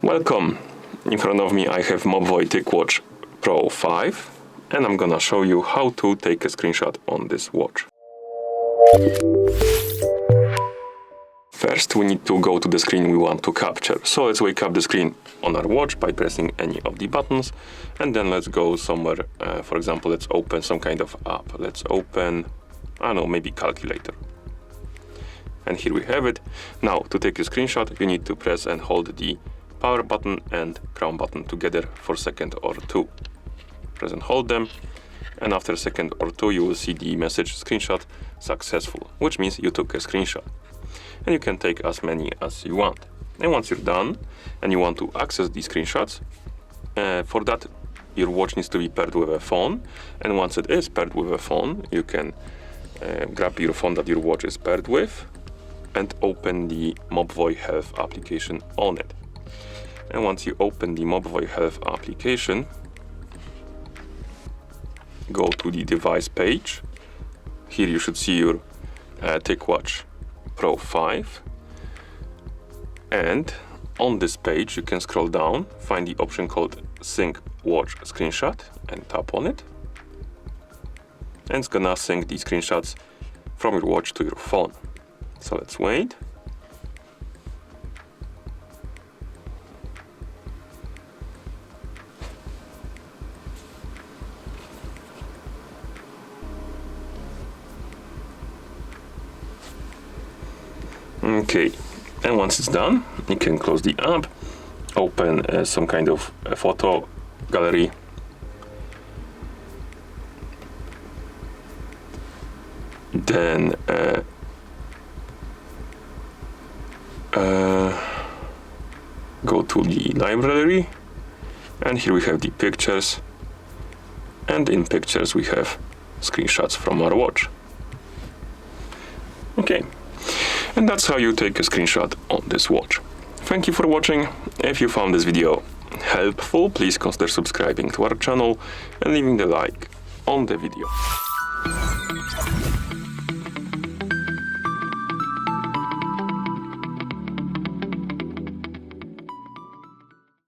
Welcome! In front of me I have MOBVOI TicWatch Pro 5 and I'm gonna show you how to take a screenshot on this watch. First we need to go to the screen we want to capture. So let's wake up the screen on our watch by pressing any of the buttons, and then let's go somewhere, for example let's open some kind of app. Let's open, I don't know, maybe calculator. And here we have it. Now to take a screenshot you need to press and hold the power button and crown button together for a second or two. Press and hold them, and after a second or two you will see the message screenshot successful, which means you took a screenshot. And you can take as many as you want. And once you're done and you want to access these screenshots, for that your watch needs to be paired with a phone, and once it is paired with a phone you can grab your phone that your watch is paired with and open the MOBVOI Health application on it. And once you open the MOBVOI Health application, go to the device page. Here you should see your TicWatch Pro 5. And on this page you can scroll down, find the option called Sync Watch Screenshot and tap on it. And it's gonna sync the screenshots from your watch to your phone. So let's wait. Okay, and once it's done, you can close the app, open some kind of photo gallery, then go to the library, and here we have the pictures, and in pictures we have screenshots from our watch. Okay. And that's how you take a screenshot on this watch. Thank you for watching. If you found this video helpful, please consider subscribing to our channel and leaving the like on the video.